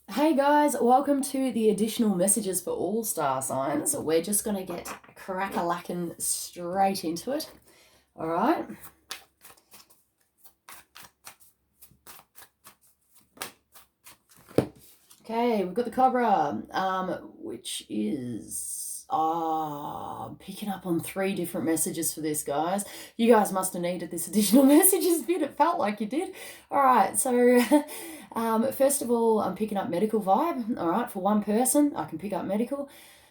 Hey guys, welcome to the additional messages for all star signs. We're just going to get crack-a-lacking straight into it. All right. Okay, we've got the Cobra, which is picking up on 3 different messages for this, guys. You guys must have needed this additional messages bit. It felt like you did. All right, so first of all, I'm picking up medical vibe. All right, for one person, I can pick up medical.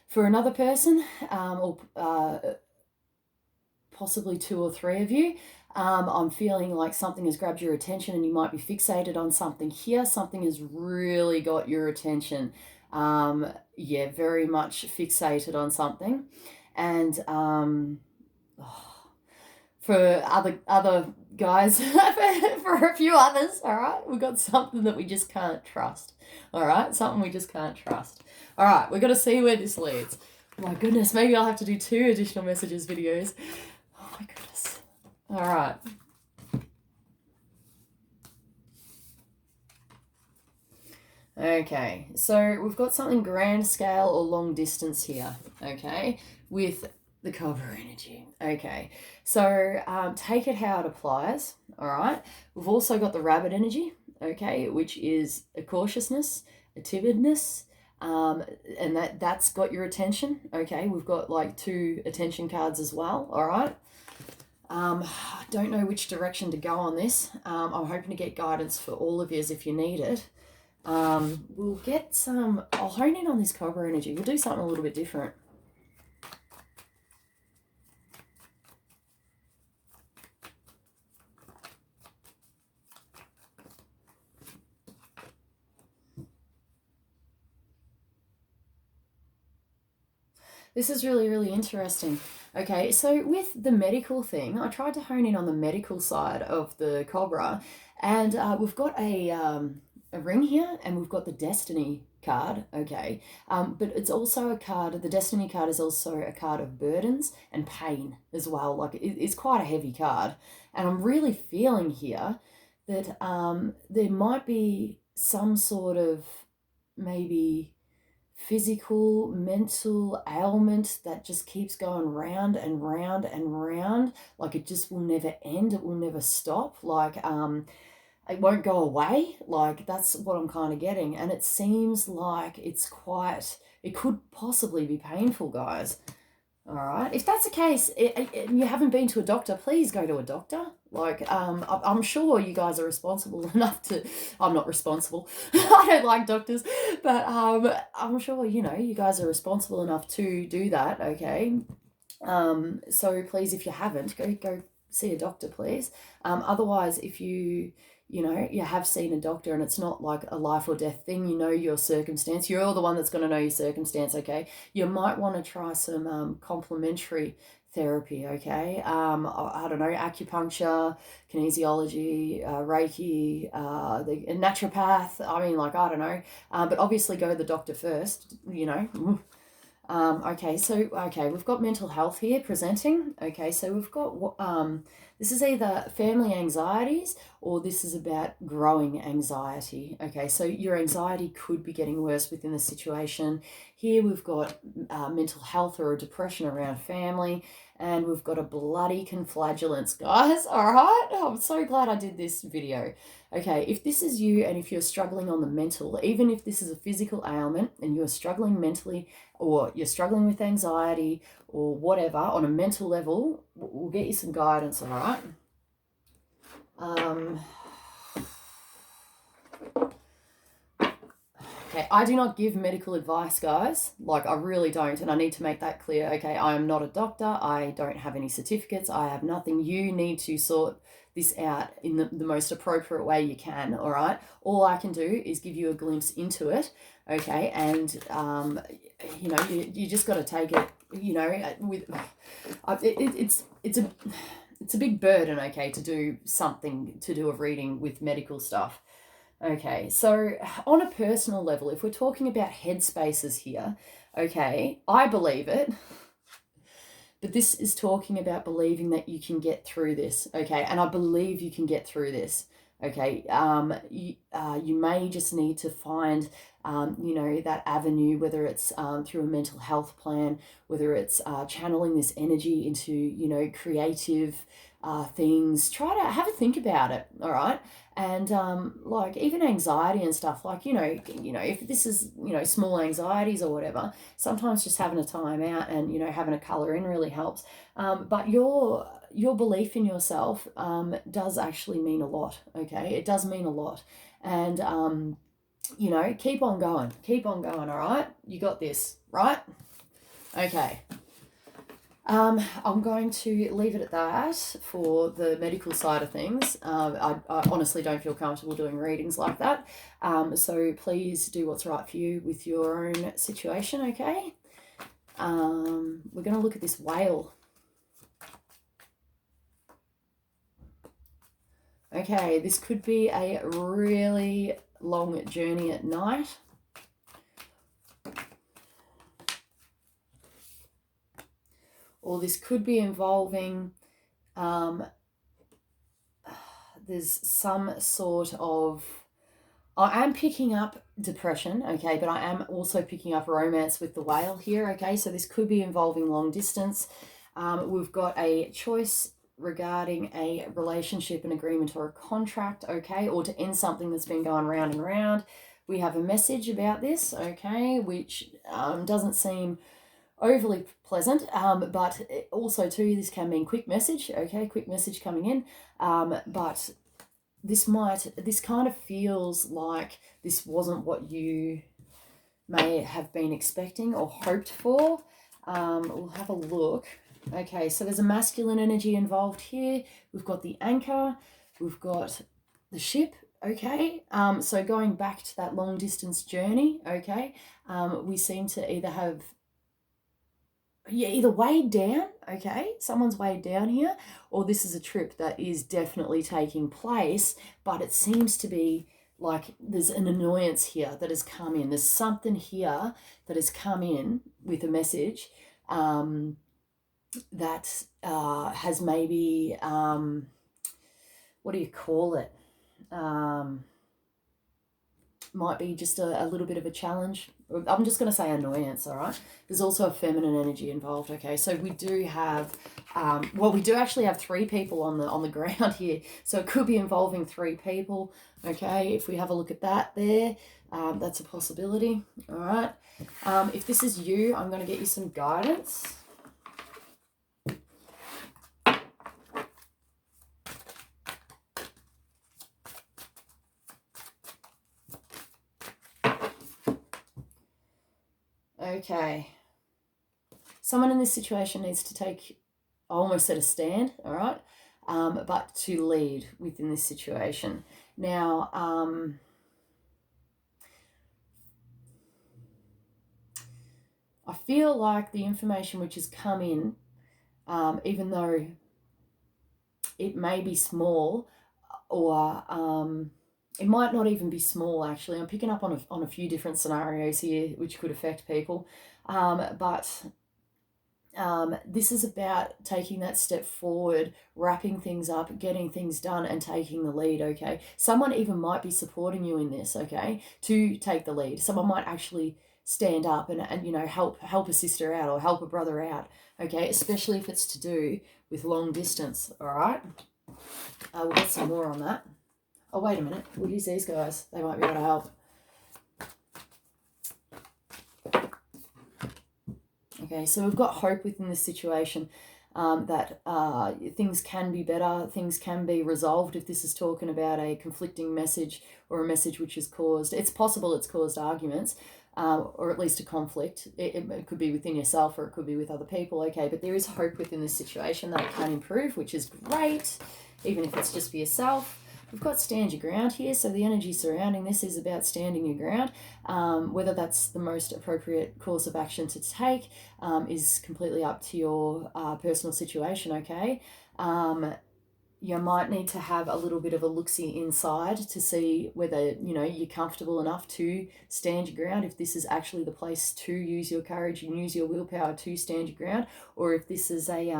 For another person, or possibly 2 or 3 of you, I'm feeling like something has grabbed your attention and you might be fixated on something here. Something has really got your attention. Yeah, very much fixated on something. And for other guys, for a few others, all right, we've got something that we just can't trust. All right, something we just can't trust. All right, we've got to see where this leads. Oh my goodness, maybe I'll have to do 2 additional messages videos. Oh my goodness. All right. Okay, so we've got something grand scale or long distance here, okay, with the Cobra energy. Okay, so take it how it applies, all right. We've also got the Rabbit energy, okay, which is a cautiousness, a timidness, and that's got your attention, okay. We've got like 2 attention cards as well, all right. I don't know which direction to go on this. I'm hoping to get guidance for all of yous if you need it. We'll get some, I'll hone in on this Cobra energy. We'll do something a little bit different. This is really, really interesting. Okay, so with the medical thing, I tried to hone in on the medical side of the Cobra, and we've got a ring here, and we've got the Destiny card, okay, but it's also a card, the Destiny card is also a card of burdens and pain as well. Like, it's quite a heavy card, and I'm really feeling here that there might be some sort of maybe physical, mental ailment that just keeps going round and round and round. Like, it just will never end, it will never stop. Like, it won't go away. Like, that's what I'm kind of getting. And it seems like it could possibly be painful, guys. All right. If that's the case, and you haven't been to a doctor, please go to a doctor. Like, I'm sure you guys are responsible enough to. I'm not responsible. I don't like doctors, but I'm sure you guys are responsible enough to do that. Okay. So please, if you haven't, go see a doctor, please. Otherwise, if you have seen a doctor and it's not like a life or death thing, your circumstance, you're the one that's going to know your circumstance, okay? You might want to try some complementary therapy, okay? I don't know, acupuncture, kinesiology, Reiki, the naturopath. I mean, like, I don't know. But obviously go to the doctor first. Okay, we've got mental health here presenting. Okay, so we've got this is either family anxieties or this is about growing anxiety. Okay, so your anxiety could be getting worse within the situation. Here we've got mental health or a depression around family, and we've got a bloody conflagellance, guys. All right, I'm so glad I did this video. Okay, if this is you and if you're struggling on the mental, even if this is a physical ailment and you're struggling mentally or you're struggling with anxiety or whatever on a mental level, we'll get you some guidance, all right? Okay, I do not give medical advice, guys. Like, I really don't, and I need to make that clear. Okay, I am not a doctor. I don't have any certificates. I have nothing. You need to sort this out in the most appropriate way you can, all right? All I can do is give you a glimpse into it, okay? And, you just got to take it, with... It's a big burden, okay, to do a reading with medical stuff. Okay, so on a personal level, if we're talking about headspaces here, okay, I believe it, but this is talking about believing that you can get through this, okay, and I believe you can get through this, Okay, you may just need to find, that avenue, whether it's through a mental health plan, whether it's channeling this energy into, creative things. Try to have a think about it, all right? And like even anxiety and stuff, like, if this is, small anxieties or whatever, sometimes just having a time out and, having a color in really helps. But your belief in yourself does actually mean a lot. Okay, it does mean a lot. And keep on going, all right? You got this, right? Okay. I'm going to leave it at that for the medical side of things. I honestly don't feel comfortable doing readings like that. So please do what's right for you with your own situation, okay? We're going to look at this whale. Okay, this could be a really long journey at night. Or this could be involving, there's some sort of, I am picking up depression, okay, but I am also picking up romance with the whale here, okay, so this could be involving long distance. We've got a choice regarding a relationship, an agreement, or a contract, okay, or to end something that's been going round and round. We have a message about this, okay, which doesn't seem overly pleasant, but also too, this can mean quick message, okay, quick message coming in, but this kind of feels like this wasn't what you may have been expecting or hoped for. We'll have a look. Okay, so there's a masculine energy involved here. We've got the anchor, we've got the ship, okay. So going back to that long distance journey, okay, we seem to either have, either weighed down, okay, someone's weighed down here, or this is a trip that is definitely taking place, but it seems to be like there's an annoyance here that has come in. There's something here that has come in with a message that has maybe, what do you call it? Might be just a little bit of a challenge. I'm just going to say annoyance, all right? There's also a feminine energy involved, okay? So we do have, we do actually have 3 people on the ground here. So it could be involving 3 people, okay? If we have a look at that there, that's a possibility, all right? If this is you, I'm going to get you some guidance. Okay. Someone in this situation needs to take, I almost said a stand, all right, but to lead within this situation. Now, I feel like the information which has come in, even though it may be small, or it might not even be small, actually. I'm picking up on a few different scenarios here which could affect people, but this is about taking that step forward, wrapping things up, getting things done, and taking the lead, okay? Someone even might be supporting you in this, okay, to take the lead. Someone might actually stand up and help a sister out or help a brother out, okay, especially if it's to do with long distance, all right? We'll get some more on that. Oh, wait a minute. We'll use these guys. They might be able to help. Okay, so we've got hope within this situation, that things can be better, things can be resolved if this is talking about a conflicting message or a message which has caused, it's possible it's caused arguments, or at least a conflict. It could be within yourself or it could be with other people, okay, but there is hope within this situation that it can improve, which is great, even if it's just for yourself. We've got stand your ground here, so the energy surrounding this is about standing your ground. Whether that's the most appropriate course of action to take is completely up to your personal situation, okay? You might need to have a little bit of a look-see inside to see whether, you're comfortable enough to stand your ground, if this is actually the place to use your courage and use your willpower to stand your ground, or if this is a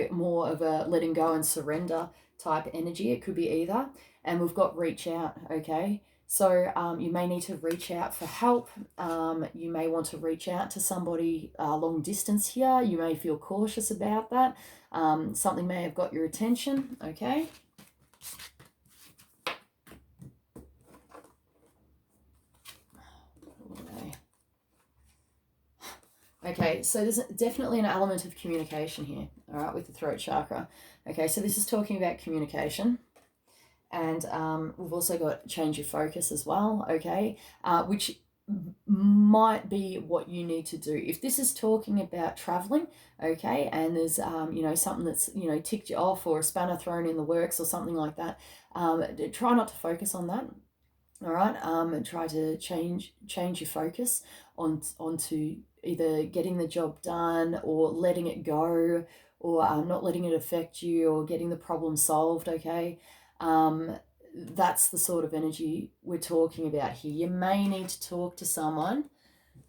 more of a letting go and surrender type energy. It could be either. And we've got reach out, okay? So you may need to reach out for help. You may want to reach out to somebody long distance here. You may feel cautious about that. Something may have got your attention, okay? Okay, so there's definitely an element of communication here, all right, with the throat chakra. Okay, so this is talking about communication. And we've also got change your focus as well, okay, which might be what you need to do. If this is talking about traveling, okay, and there's, something that's, ticked you off or a spanner thrown in the works or something like that, try not to focus on that. All right, and try to change your focus onto either getting the job done or letting it go, or not letting it affect you, or getting the problem solved. Okay, that's the sort of energy we're talking about here. You may need to talk to someone.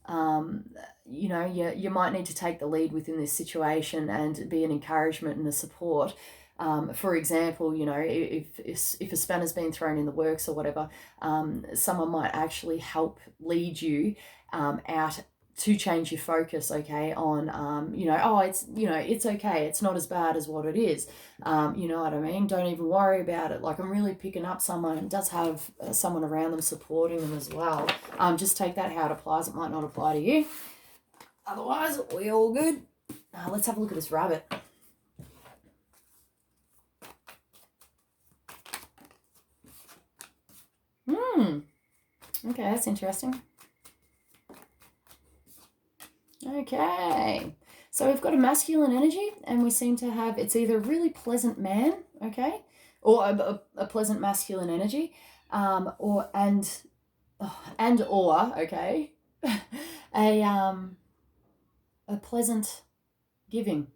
You might need to take the lead within this situation and be an encouragement and a support. For example, if a spanner's been thrown in the works or whatever, someone might actually help lead you out to change your focus, okay, on, it's okay, it's not as bad as what it is. You know what I mean? Don't even worry about it. Like, I'm really picking up someone who does have someone around them supporting them as well. Just take that how it applies. It might not apply to you. Otherwise, we're all good. Let's have a look at this rabbit. Okay, that's interesting. Okay, so we've got a masculine energy, and we seem to have, it's either a really pleasant man, okay, or a pleasant masculine energy, or okay, a pleasant giving.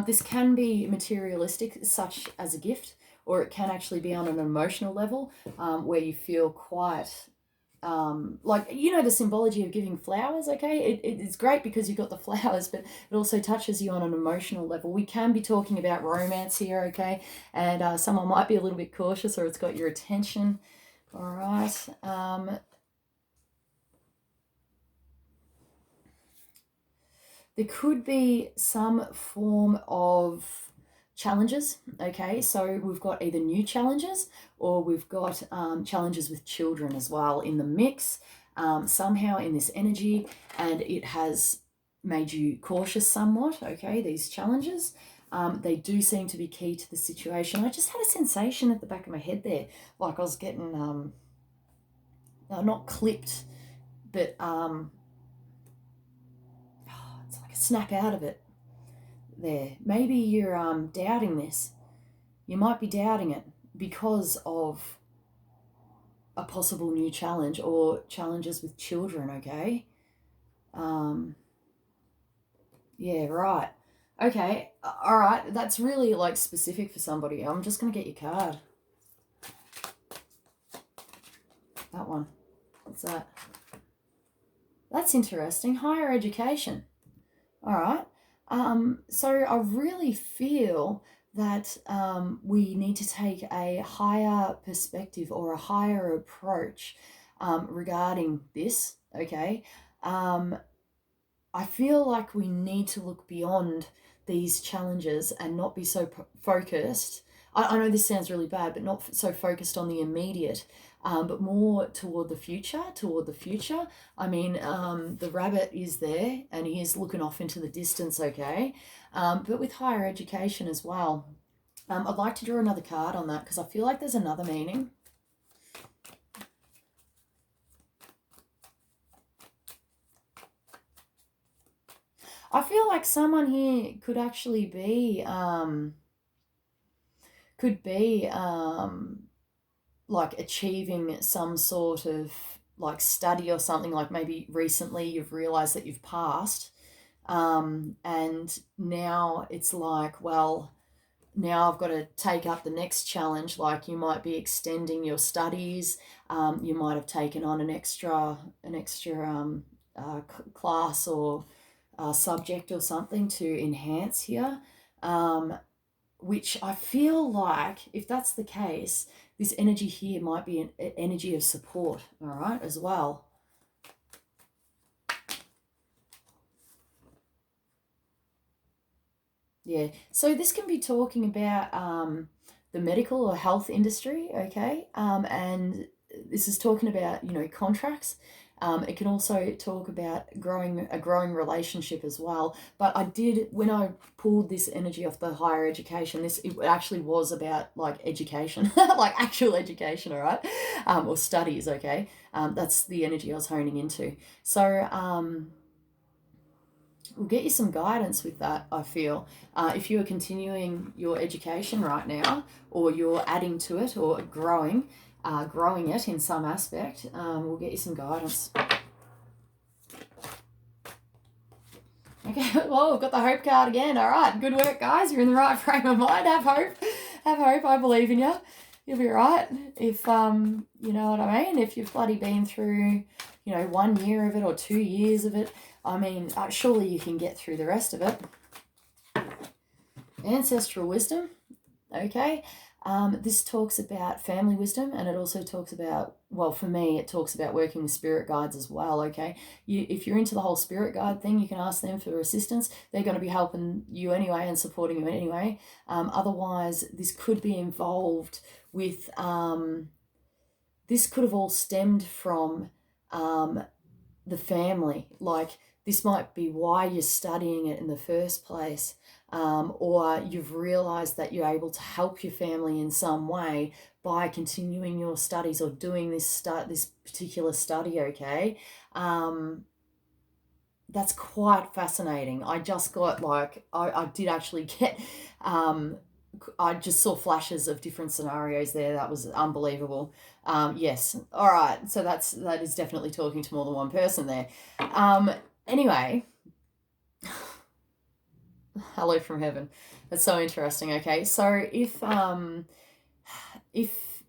This can be materialistic, such as a gift, or it can actually be on an emotional level, where you feel quite the symbology of giving flowers. Okay, it's great because you've got the flowers, but it also touches you on an emotional level. We can be talking about romance here, okay, and someone might be a little bit cautious, or it's got your attention. All right. There could be some form of challenges, okay? So we've got either new challenges, or we've got challenges with children as well in the mix, somehow in this energy, and it has made you cautious somewhat, okay, these challenges. They do seem to be key to the situation. I just had a sensation at the back of my head there, like I was getting, not clipped, but it's like a snap out of it there. Maybe you're doubting this. You might be doubting it because of a possible new challenge or challenges with children, okay? Yeah, right. Okay, all right. That's really like specific for somebody. I'm just going to get your card. That one. What's that? That's interesting. Higher education. All right. So I really feel that we need to take a higher perspective or a higher approach regarding this, okay? I feel like we need to look beyond these challenges and not be so focused. I know this sounds really bad, but not so focused on the immediate, but more toward the future. I mean, the rabbit is there and he is looking off into the distance, okay? But with higher education as well. I'd like to draw another card on that because I feel like there's another meaning. I feel like someone here could actually be, like achieving some sort of like study or something, like maybe recently you've realized that you've passed, and now it's like, well, now I've got to take up the next challenge. Like you might be extending your studies, you might have taken on an extra class or subject or something to enhance here. which I feel like, if that's the case, this energy here might be an energy of support, all right, as well. Yeah, so this can be talking about the medical or health industry, okay? And this is talking about, you know, contracts. It can also talk about a growing relationship as well. But I did, when I pulled this energy off the higher education, it actually was about like education, like actual education, all right, or studies, okay. That's the energy I was honing into. So we'll get you some guidance with that, I feel. If you are continuing your education right now, or you're adding to it, or growing it in some aspect, we'll get you some guidance. Okay, well, we've got the hope card again. All right, good work, guys. You're in the right frame of mind. Have hope. Have hope. I believe in you. You'll be right. If, you know what I mean? If you've bloody been through, you know, 1 year of it or 2 years of it, I mean, surely you can get through the rest of it. Ancestral wisdom, okay? This talks about family wisdom, and it also talks about, well, for me, it talks about working with spirit guides as well, okay? If you're into the whole spirit guide thing, you can ask them for assistance. They're going to be helping you anyway and supporting you anyway. Otherwise, this could be involved with, this could have all stemmed from the family. Like, this might be why you're studying it in the first place, or you've realized that you're able to help your family in some way by continuing your studies or doing this particular study, okay? That's quite fascinating. I just got like, I did actually get, I just saw flashes of different scenarios there. That was unbelievable. Yes. All right. So that is definitely talking to more than one person there. Anyway, hello from heaven. That's so interesting. Okay. So if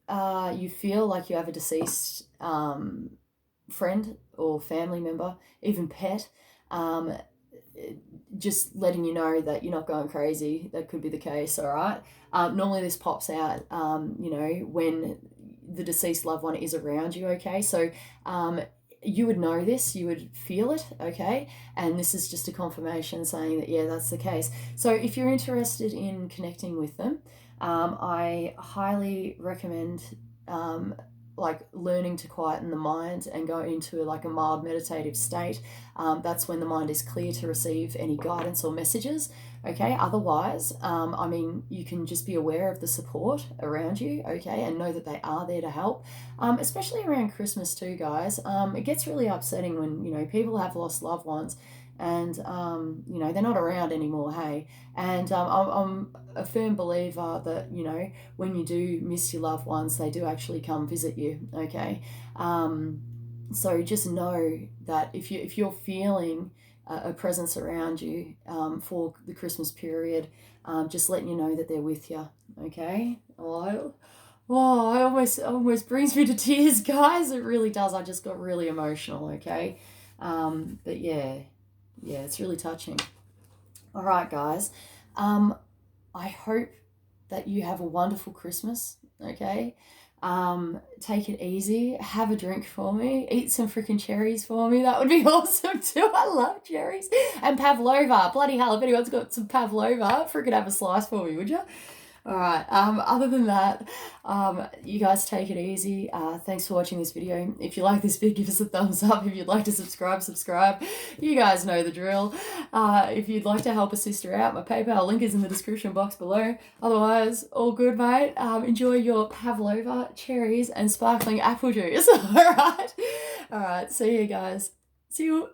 you feel like you have a deceased friend or family member, even pet, just letting you know that you're not going crazy. That could be the case, all right? Normally this pops out, you know, when the deceased loved one is around you, okay? So you would know this, you would feel it, okay? And this is just a confirmation saying that, yeah, that's the case. So if you're interested in connecting with them, I highly recommend like learning to quieten the mind and go into like a mild meditative state. That's when the mind is clear to receive any guidance or messages, okay? Otherwise, I mean, you can just be aware of the support around you, okay, and know that they are there to help, especially around Christmas too, guys. It gets really upsetting when, you know, people have lost loved ones and, you know, they're not around anymore, hey? And I'm a firm believer that, you know, when you do miss your loved ones, they do actually come visit you, okay? So just know that if you're feeling a presence around you for the Christmas period, just letting you know that they're with you, okay? Oh, it almost brings me to tears, guys. It really does. I just got really emotional, okay? But yeah, it's really touching. All right, guys. I hope that you have a wonderful Christmas, okay? Take it easy. Have a drink for me. Eat some freaking cherries for me. That would be awesome too. I love cherries. And pavlova. Bloody hell, if anyone's got some pavlova, freaking have a slice for me, would you? All right. Other than that, you guys take it easy. Thanks for watching this video. If you like this video, give us a thumbs up. If you'd like to subscribe. You guys know the drill. If you'd like to help a sister out, my PayPal link is in the description box below. Otherwise, all good, mate. Enjoy your pavlova, cherries, and sparkling apple juice. All right. See you guys. See you.